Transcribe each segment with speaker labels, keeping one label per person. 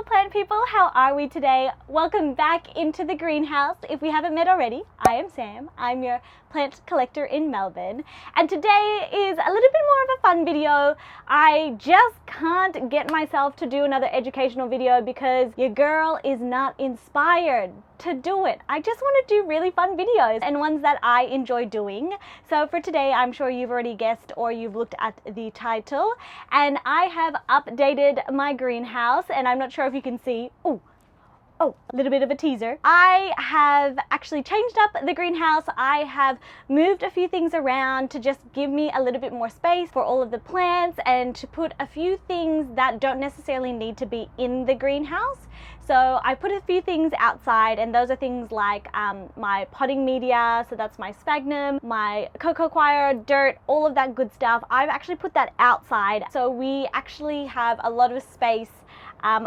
Speaker 1: Hello plant people, how are we today? Welcome back into the greenhouse. If we haven't met already, I am Sam. I'm your plant collector in Melbourne, and today is a little bit more of a fun video. I just can't get myself to do another educational video because your girl is not inspired to do it. I just want to do really fun videos and ones that I enjoy doing. So for today, I'm sure you've already guessed or you've looked at the title, and I have updated my greenhouse, and I'm not sure if you can see. Oh, a little bit of a teaser. I have actually changed up the greenhouse. I have moved a few things around to just give me a little bit more space for all of the plants and to put a few things that don't necessarily need to be in the greenhouse. So I put a few things outside, and those are things like my potting media, so that's my sphagnum, my cocoa coir, dirt, all of that good stuff. I've actually put that outside, so we actually have a lot of space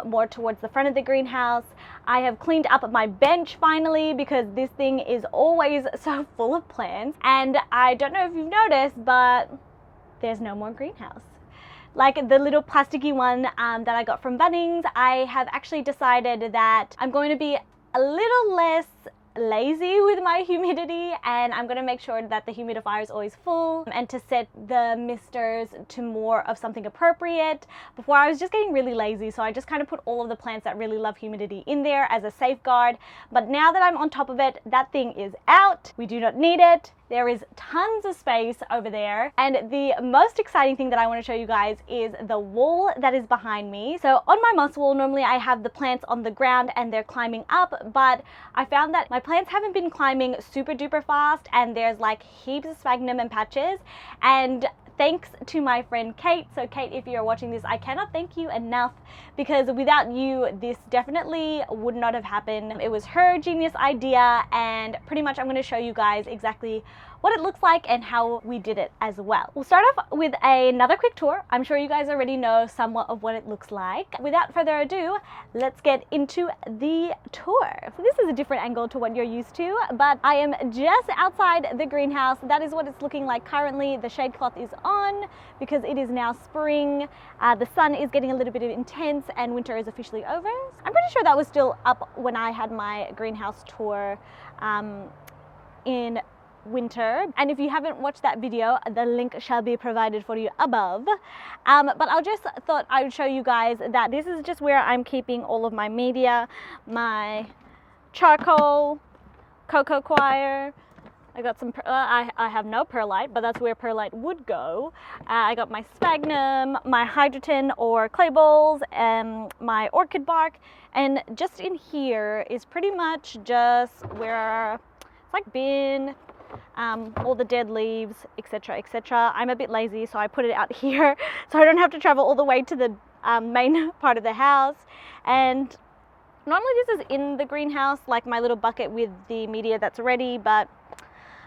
Speaker 1: more towards the front of the greenhouse. I have cleaned up my bench finally because this thing is always so full of plants, and I don't know if you've noticed, but there's no more greenhouse. Like the little plasticky one that I got from Bunnings, I have actually decided that I'm going to be a little less lazy with my humidity, and I'm going to make sure that the humidifier is always full and to set the misters to more of something appropriate. Before I was just getting really lazy, so I just kind of put all of the plants that really love humidity in there as a safeguard. But now that I'm on top of it, that thing is out. We do not need it. There is tons of space over there, and the most exciting thing that I want to show you guys is the wall that is behind me. So on my moss wall, normally I have the plants on the ground and they're climbing up, but I found that my plants haven't been climbing super duper fast, and there's like heaps of sphagnum and patches, and thanks to my friend Kate. So Kate, if you're watching this, I cannot thank you enough, because without you, this definitely would not have happened. It was her genius idea, and pretty much I'm going to show you guys exactly what it looks like and how we did it as well. We'll start off with another quick tour. I'm sure you guys already know somewhat of what it looks like. Without further ado, let's get into the tour. So this is a different angle to what you're used to, but I am just outside the greenhouse. That is what it's looking like currently. The shade cloth is on because it is now spring. The sun is getting a little bit intense and winter is officially over. I'm pretty sure that was still up when I had my greenhouse tour in winter, and if you haven't watched that video, the link shall be provided for you above. But I just thought I would show you guys that this is just where I'm keeping all of my media, my charcoal, cocoa coir. I got some, I have no perlite, but that's where perlite would go. I got my sphagnum, my hydroton or clay balls, and my orchid bark, and just in here is pretty much just where it's like bin, all the dead leaves, etc, etc. I'm a bit lazy, so I put it out here so I don't have to travel all the way to the main part of the house. And normally this is in the greenhouse, like my little bucket with the media that's ready, but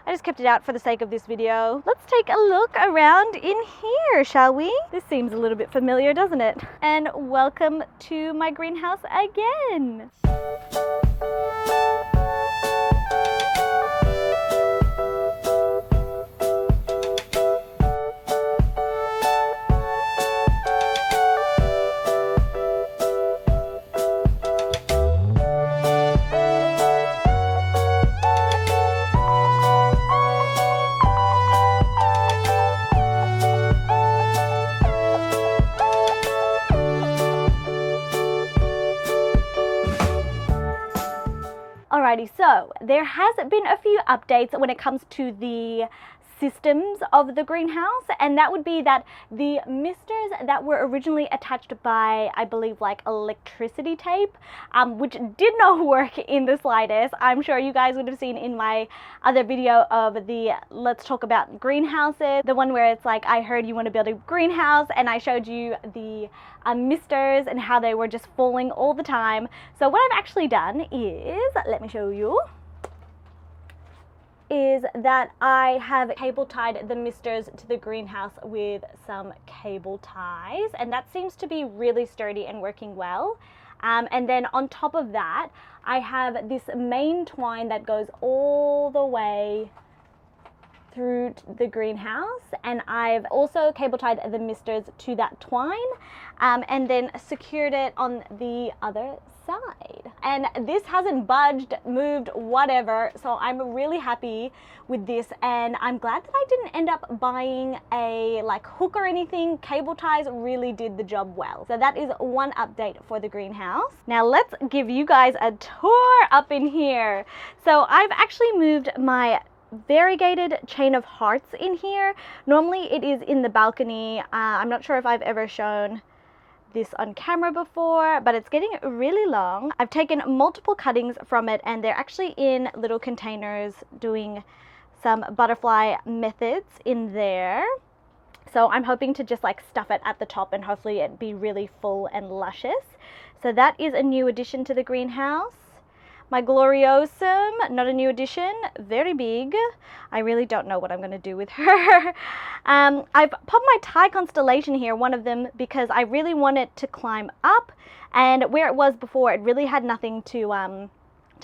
Speaker 1: I just kept it out for the sake of this video. Let's take a look around in here, shall we? This seems a little bit familiar, doesn't it? And welcome to my greenhouse again. Alrighty, so there has been a few updates when it comes to the systems of the greenhouse, and that would be that the misters that were originally attached by, I believe, like electricity tape, which did not work in the slightest. I'm sure you guys would have seen in my other video of the Let's Talk About Greenhouses, the one where it's like, I heard you want to build a greenhouse, and I showed you the misters and how they were just falling all the time. So what I've actually done is, let me show you, is that I have cable tied the misters to the greenhouse with some cable ties, and that seems to be really sturdy and working well. And then on top of that, I have this main twine that goes all the way through the greenhouse, and I've also cable tied the misters to that twine, and then secured it on the other side. And this hasn't budged, moved, whatever, so I'm really happy with this, and I'm glad that I didn't end up buying a like hook or anything. Cable ties really did the job well. So that is one update for the greenhouse. Now let's give you guys a tour up in here. So I've actually moved my variegated chain of hearts in here. Normally it is in the balcony. I'm not sure if I've ever shown this on camera before, but it's getting really long. I've taken multiple cuttings from it, and they're actually in little containers doing some butterfly methods in there. So I'm hoping to just like stuff it at the top and hopefully it be really full and luscious. So that is a new addition to the greenhouse. My Gloriosum, not a new addition, very big. I really don't know what I'm going to do with her. I've popped my Thai constellation here, one of them, because I really want it to climb up, and where it was before, it really had nothing to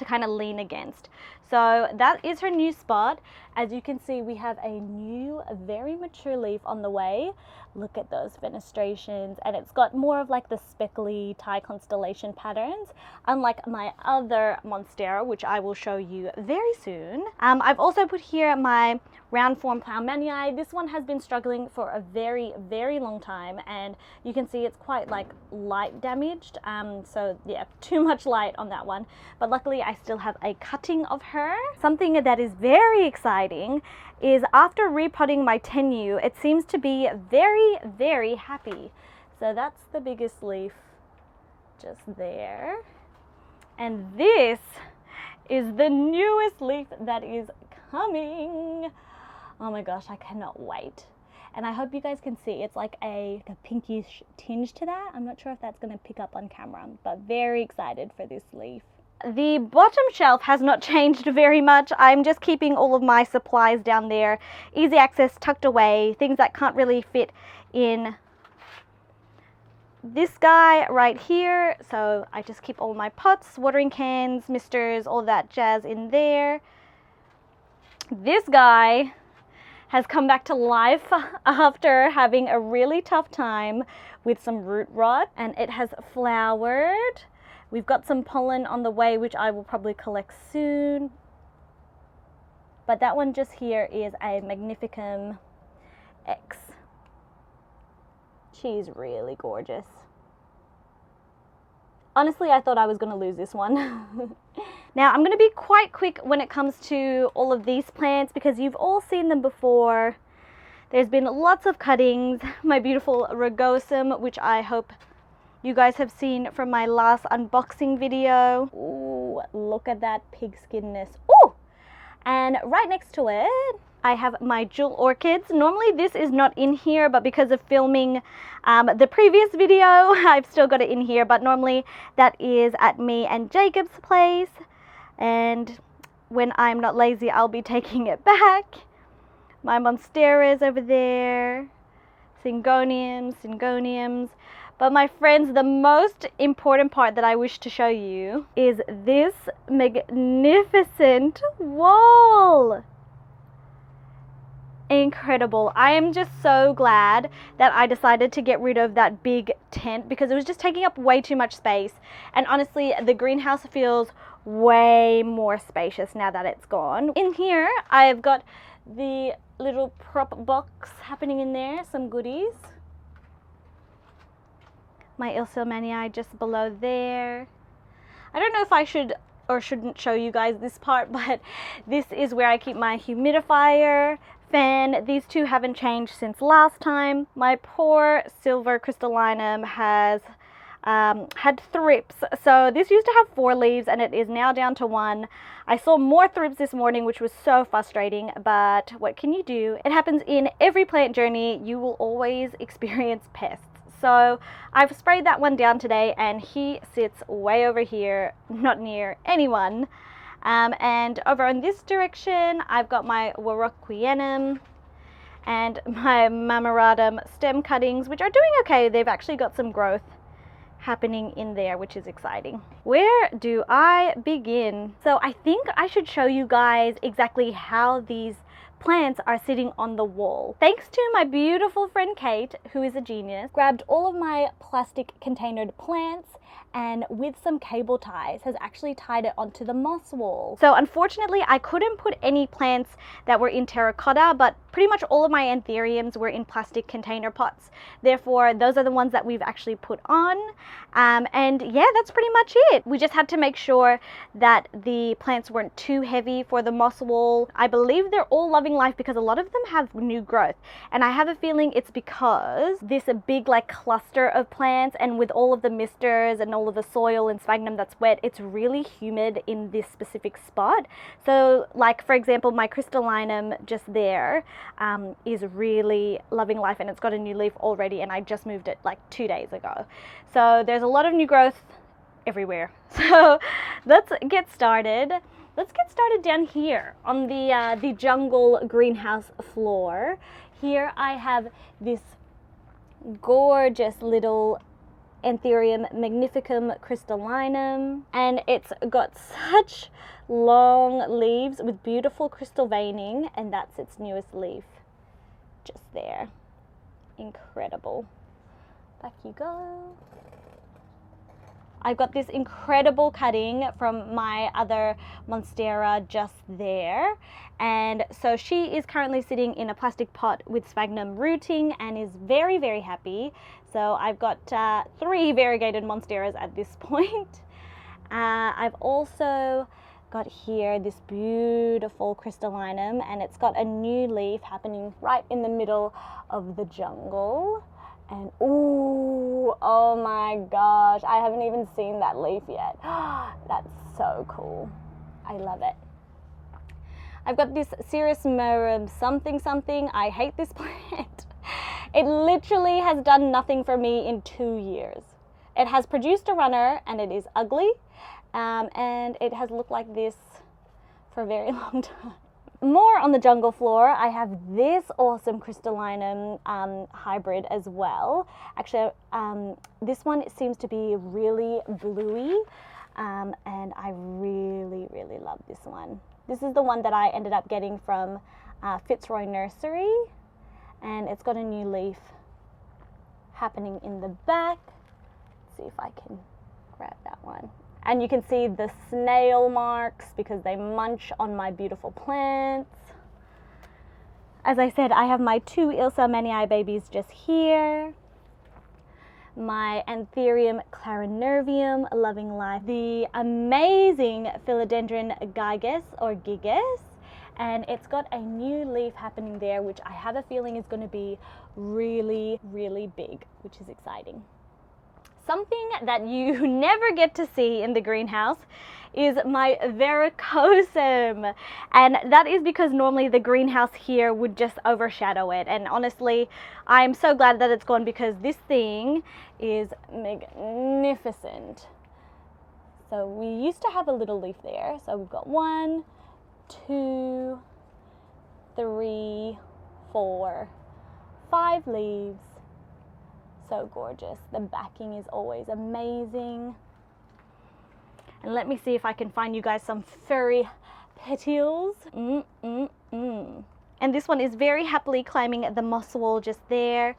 Speaker 1: kind of lean against. So that is her new spot. As you can see, we have a new, very mature leaf on the way. Look at those fenestrations, and it's got more of like the speckly Thai constellation patterns, unlike my other Monstera, which I will show you very soon. I've also put here my round form Plough-manii. This one has been struggling for a very, very long time, and you can see it's quite like light damaged. So yeah, too much light on that one. But luckily I still have a cutting of her. Something that is very exciting is after repotting my tenue, it seems to be very, very happy. So that's the biggest leaf just there. And this is the newest leaf that is coming. Oh my gosh, I cannot wait. And I hope you guys can see it's like a pinkish tinge to that. I'm not sure if that's going to pick up on camera, but very excited for this leaf. The bottom shelf has not changed very much. I'm just keeping all of my supplies down there. Easy access tucked away. Things that can't really fit in this guy right here. So I just keep all my pots, watering cans, misters, all that jazz in there. This guy has come back to life after having a really tough time with some root rot, and it has flowered. We've got some pollen on the way, which I will probably collect soon. But that one just here is a Magnificum X. She's really gorgeous. Honestly, I thought I was going to lose this one. Now, I'm going to be quite quick when it comes to all of these plants because you've all seen them before. There's been lots of cuttings. My beautiful Rugosum, which I hope you guys have seen from my last unboxing video. Ooh, look at that pigskinness. Ooh! And right next to it, I have my jewel orchids. Normally this is not in here, but because of filming the previous video, I've still got it in here. But normally that is at me and Jacob's place. And when I'm not lazy, I'll be taking it back. My Monsteras over there. Syngoniums. But my friends, the most important part that I wish to show you is this magnificent wall. Incredible. I am just so glad that I decided to get rid of that big tent because it was just taking up way too much space. And honestly, the greenhouse feels way more spacious now that it's gone. In here, I've got the little prop box happening in there, some goodies. My Ilselmanii just below there. I don't know if I should or shouldn't show you guys this part, but this is where I keep my humidifier, fan. These two haven't changed since last time. My poor silver crystallinum has had thrips. So this used to have 4 leaves and it is now down to 1. I saw more thrips this morning, which was so frustrating, but what can you do? It happens in every plant journey. You will always experience pests. So I've sprayed that one down today and he sits way over here, not near anyone. And over in this direction, I've got my Warocquianum and my Mammaradum stem cuttings, which are doing okay. They've actually got some growth happening in there, which is exciting. Where do I begin? So I think I should show you guys exactly how these plants are sitting on the wall. Thanks to my beautiful friend Kate, who is a genius, grabbed all of my plastic containered plants and with some cable ties has actually tied it onto the moss wall. So unfortunately I couldn't put any plants that were in terracotta, but pretty much all of my anthuriums were in plastic container pots. Therefore, those are the ones that we've actually put on. And yeah, that's pretty much it. We just had to make sure that the plants weren't too heavy for the moss wall. I believe they're all loving life because a lot of them have new growth. And I have a feeling it's because this big like cluster of plants, and with all of the misters and all of the soil and sphagnum that's wet, it's really humid in this specific spot. So like, for example, my crystallinum just there is really loving life, and it's got a new leaf already, and I just moved it like 2 days ago. So there's a lot of new growth everywhere. So let's get started. Let's get started down here on the jungle greenhouse floor. Here I have this gorgeous little Anthurium Magnificum Crystalline, and it's got such long leaves with beautiful crystal veining, and that's its newest leaf just there. Incredible. Back you go. I've got this incredible cutting from my other Monstera just there, and so she is currently sitting in a plastic pot with sphagnum rooting and is very, very happy. So I've got 3 variegated Monsteras at this point. I've also got here this beautiful crystallinum, and it's got a new leaf happening right in the middle of the jungle. And ooh, oh my gosh, I haven't even seen that leaf yet. That's so cool. I love it. I've got this Cirrusmorum something something. I hate this plant. It literally has done nothing for me in 2 years. It has produced a runner, and it is ugly, and it has looked like this for a very long time. More on the jungle floor, I have this awesome crystallinum hybrid as well. Actually, this one seems to be really bluey, and I really, really love this one. This is the one that I ended up getting from Fitzroy Nursery, and it's got a new leaf happening in the back. Let's see if I can grab that one. And you can see the snail marks because they munch on my beautiful plants. As I said, I have my 2 Ilsa manii babies just here. My Anthurium clarinervium, loving life. The amazing Philodendron gigas or gigas. And it's got a new leaf happening there, which I have a feeling is going to be really, really big, which is exciting. Something that you never get to see in the greenhouse is my Verrucosum, and that is because normally the greenhouse here would just overshadow it, and honestly I'm so glad that it's gone because this thing is magnificent. So we used to have a little leaf there, so we've got 1, 2, 3, 4, 5 leaves. So gorgeous. The backing is always amazing. And let me see if I can find you guys some furry petioles. And this one is very happily climbing the moss wall just there.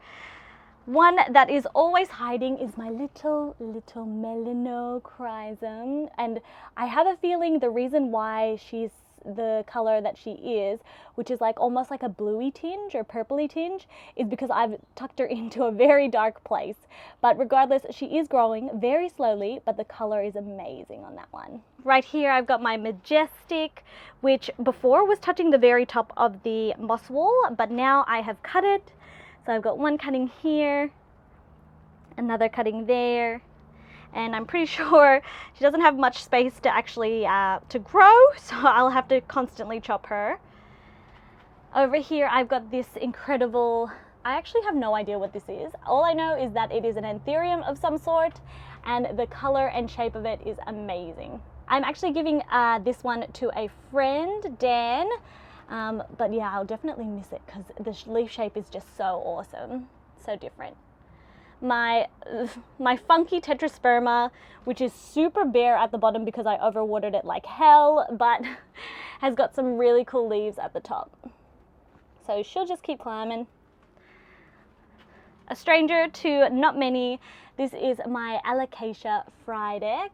Speaker 1: One that is always hiding is my little Melanochrysum. And I have a feeling the reason why she's the color that she is, which is like almost like a bluey tinge or purpley tinge, is because I've tucked her into a very dark place. But regardless, she is growing very slowly, but the color is amazing on that one. Right here I've got my Majestic, which before was touching the very top of the moss wall, but now I have cut it. So I've got one cutting here, another cutting there, and I'm pretty sure she doesn't have much space to actually to grow, so I'll have to constantly chop her. Over here I've got this incredible, I actually have no idea what this is. All I know is that it is an anthurium of some sort, and the color and shape of it is amazing. I'm actually giving this one to a friend, Dan, but yeah, I'll definitely miss it because the leaf shape is just so awesome, so different. My funky tetrasperma, which is super bare at the bottom because I overwatered it like hell, but has got some really cool leaves at the top. so she'll just keep climbing. A stranger to not many, this is my Alocasia Friedeck.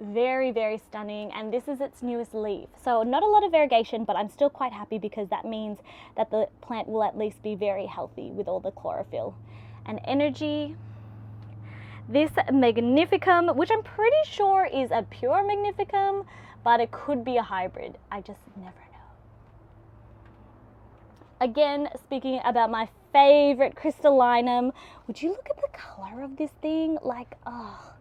Speaker 1: Very, very stunning, and this is its newest leaf. So not a lot of variegation, but I'm still quite happy because that means that the plant will at least be very healthy with all the chlorophyll and energy. This Magnificum, which I'm pretty sure is a pure Magnificum, but it could be a hybrid. I just never know. Again, speaking about my favorite crystallinum, would you look at the color of this thing? Like, oh,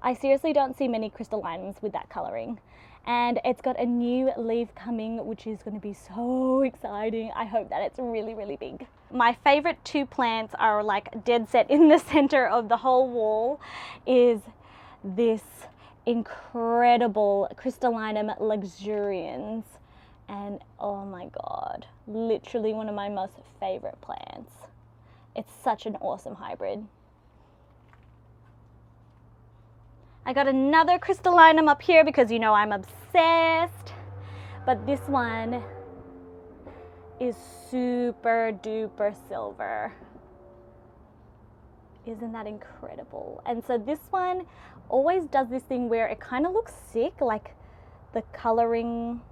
Speaker 1: I seriously don't see many crystallinums with that coloring. And it's got a new leaf coming, which is going to be so exciting. I hope that it's really, really big. My favorite two plants are like dead set in the center of the whole wall is this incredible Crystallinum luxurians. And oh my God, literally one of my most favorite plants. It's such an awesome hybrid. I got another crystallinum up here because you know I'm obsessed, but this one is super duper silver. Isn't that incredible? And so this one always does this thing where it kind of looks sick, like the coloring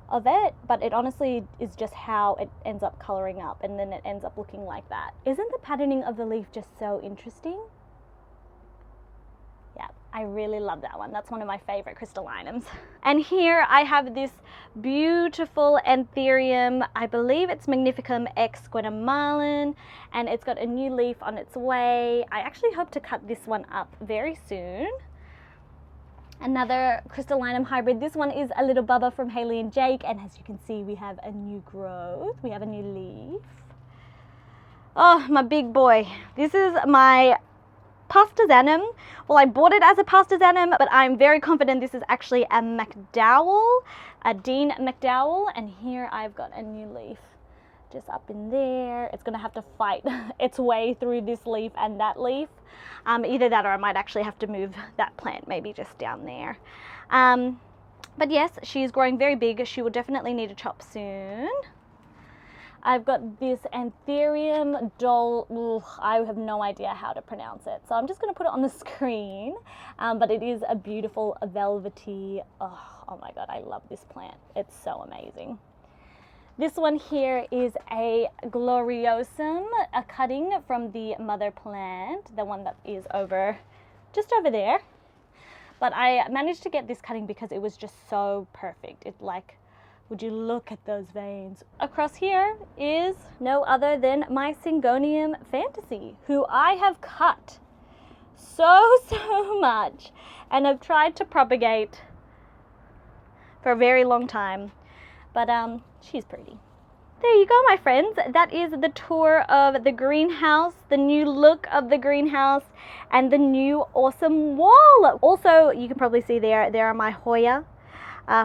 Speaker 1: of it, but it honestly is just how it ends up coloring up, and then it ends up looking like that. Isn't the patterning of the leaf just so interesting? Yeah, I really love that one. That's one of my favorite crystallinums. And here I have this beautiful Anthurium. I believe it's Magnificum X Guatemalan, and it's got a new leaf on its way. I actually hope to cut this one up very soon. Another crystallinum hybrid. This one is a little Bubba from Haley and Jake, and as you can see, we have a new growth. We have a new leaf. Oh, my big boy. This is my Pastasanum. Well, I bought it as a Pastasanum, but I'm very confident this is actually a McDowell, a Dean McDowell, and here I've got a new leaf just up in there. It's gonna have to fight its way through this leaf and that leaf. Either that, or I might actually have to move that plant maybe just down there. But yes, she's growing very big. She will definitely need a chop soon. I've got this Anthurium doll. Ugh, I have no idea how to pronounce it, so I'm just going to put it on the screen. But it is a beautiful velvety. Oh my God, I love this plant. It's so amazing. This one here is a Gloriosum, a cutting from the mother plant, the one that is just over there. But I managed to get this cutting because it was just so perfect. It like, would you look at those veins? Across here is no other than my Syngonium Fantasy, who I have cut so much and have tried to propagate for a very long time. But she's pretty. There you go, my friends. That is the tour of the greenhouse, the new look of the greenhouse, and the new awesome wall. Also, you can probably see there are my Hoya.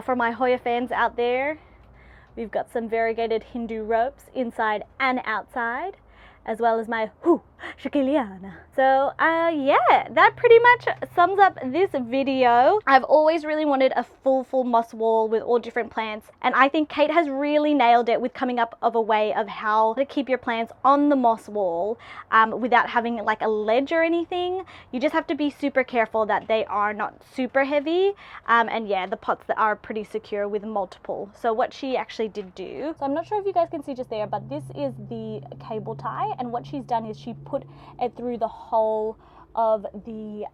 Speaker 1: For my Hoya fans out there, we've got some variegated Hindu ropes inside and outside, as well as my Shakiliana. So yeah, that pretty much sums up this video. I've always really wanted a full moss wall with all different plants, and I think Kate has really nailed it with coming up of a way of how to keep your plants on the moss wall without having like a ledge or anything. You just have to be super careful that they are not super heavy, and yeah, the pots that are pretty secure with multiple. So what she actually did do, so I'm not sure if you guys can see just there, but this is the cable tie, and what she's done is she put it through the whole of the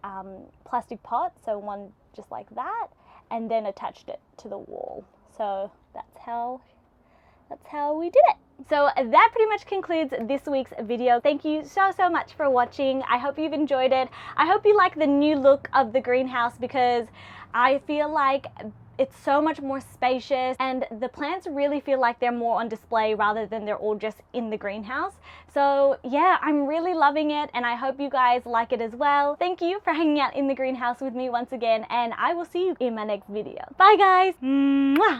Speaker 1: plastic pot, so one just like that, and then attached it to the wall. So that's how we did it. So that pretty much concludes this week's video. Thank you so much for watching. I hope you've enjoyed it. I hope you like the new look of the greenhouse, because I feel like it's so much more spacious, and the plants really feel like they're more on display rather than they're all just in the greenhouse. So yeah, I'm really loving it, and I hope you guys like it as well. Thank you for hanging out in the greenhouse with me once again, and I will see you in my next video. Bye guys. Mwah!